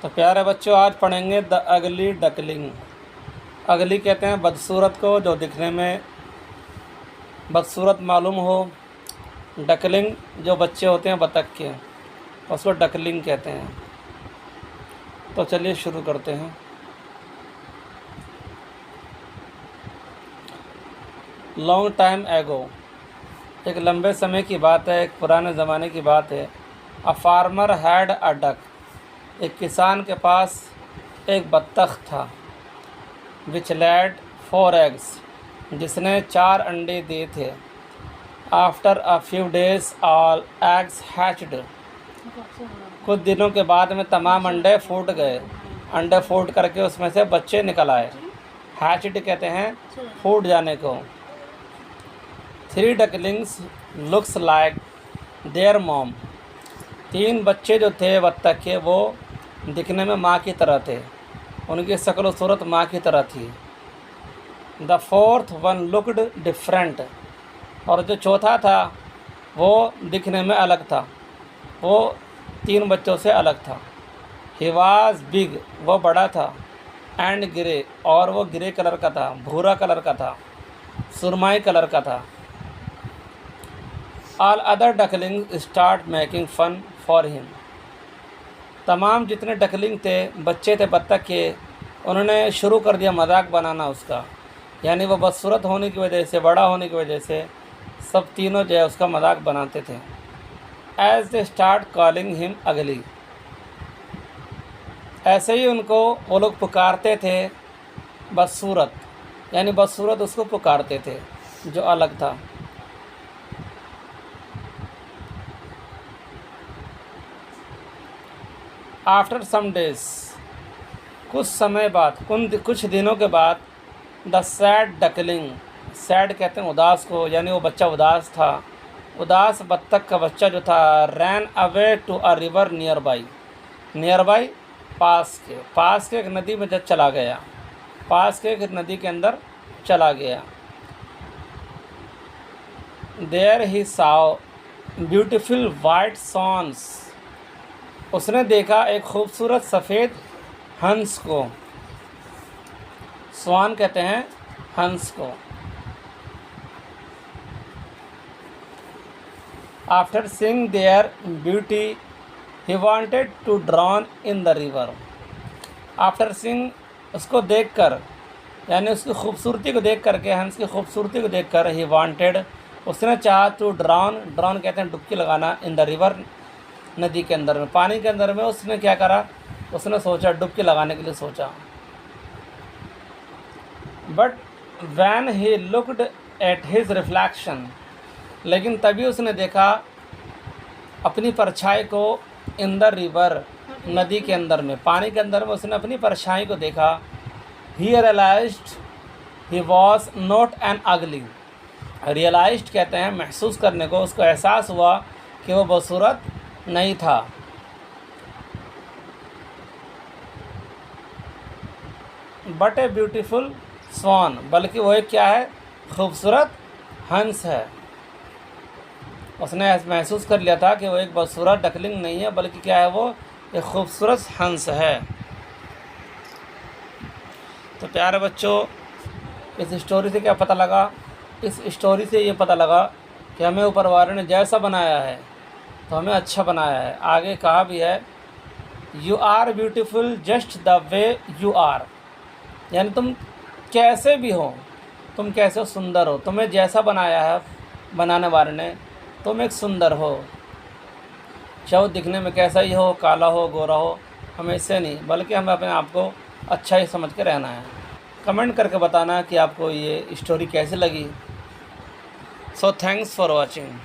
तो प्यारे बच्चों, आज पढ़ेंगे द अगली डकलिंग। अगली कहते हैं बदसूरत को, जो दिखने में बदसूरत मालूम हो। डकलिंग जो बच्चे होते हैं बतख के, उसको डकलिंग कहते हैं। तो चलिए शुरू करते हैं। लॉन्ग टाइम एगो, एक लंबे समय की बात है, एक पुराने ज़माने की बात है। A farmer had a duck, एक किसान के पास एक बत्तख था। विच लैड 4 एग्स, जिसने 4 अंडे दिए थे। After a few days all eggs hatched, कुछ दिनों के बाद में तमाम अंडे फूट गए। अंडे फूट करके उसमें से बच्चे निकल आए। हैच्ड कहते हैं फूट जाने को। 3 ducklings looks like there mom, 3 बच्चे जो थे बत्तख के, वो दिखने में माँ की तरह थे। उनकी शक्ल सूरत माँ की तरह थी। The 4th one looked different, और जो चौथा था वो दिखने में अलग था। वो 3 बच्चों से अलग था। ही वाज बिग, वो बड़ा था। एंड ग्रे, और वो ग्रे कलर का था, भूरा कलर का था, सुरमाई कलर का था। All other duckling start making fun for him, तमाम जितने डकलिंग थे, बच्चे थे बत्तख के, उन्होंने शुरू कर दिया मजाक बनाना उसका। यानी वो बदसूरत होने की वजह से, बड़ा होने की वजह से सब तीनों जो है उसका मजाक बनाते थे। As they start calling him ugly, ऐसे ही उनको वो लोग पुकारते थे बदसूरत, यानी बदसूरत उसको पुकारते थे जो अलग था। आफ्टर सम डेज, कुछ समय बाद, कुछ दिनों के बाद, द सैड डकलिंग, सैड कहते हैं उदास को, यानी वो बच्चा उदास था। उदास बत्तख का बच्चा जो था, ran away to a river near by, पास के एक नदी में जब चला गया, पास के एक नदी के अंदर चला गया। There he saw beautiful white swans, उसने देखा एक खूबसूरत सफ़ेद हंस को। स्वान कहते हैं हंस को। After seeing their beauty he wanted to drown in the river, after seeing, उसको देखकर, यानी उसकी खूबसूरती को देख करके, हंस की खूबसूरती को देखकर, ही वांटेड, उसने चाहा, टू ड्रॉन कहते हैं डुबकी लगाना, इन द रिवर, नदी के अंदर में, पानी के अंदर में। उसने क्या करा, उसने सोचा, डुबकी लगाने के लिए सोचा। But when he looked at his reflection, लेकिन तभी उसने देखा अपनी परछाई को, इन द रिवर, नदी के अंदर में, पानी के अंदर में उसने अपनी परछाई को देखा। He realised he was not an ugly, realised कहते हैं महसूस करने को, उसको एहसास हुआ कि वो बदसूरत नहीं था। बट ए ब्यूटीफुल स्वान, बल्कि वो एक क्या है, खूबसूरत हंस है। उसने महसूस कर लिया था कि वो एक बदसूरत डकलिंग नहीं है, बल्कि क्या है, वो एक खूबसूरत हंस है। तो प्यारे बच्चों, इस स्टोरी से क्या पता लगा? इस स्टोरी से ये पता लगा कि हमें ऊपर वाले ने जैसा बनाया है तो हमें अच्छा बनाया है। आगे कहा भी है, you are beautiful just the way you are, यानी तुम कैसे भी हो, तुम कैसे हो, सुंदर हो, तुम्हें जैसा बनाया है बनाने वाले ने, तुम एक सुंदर हो। चाहे दिखने में कैसा ही हो, काला हो, गोरा हो, हमें इससे नहीं, बल्कि हमें अपने आप को अच्छा ही समझ के रहना है। कमेंट करके बताना कि आपको ये स्टोरी कैसी लगी। So thanks for watching.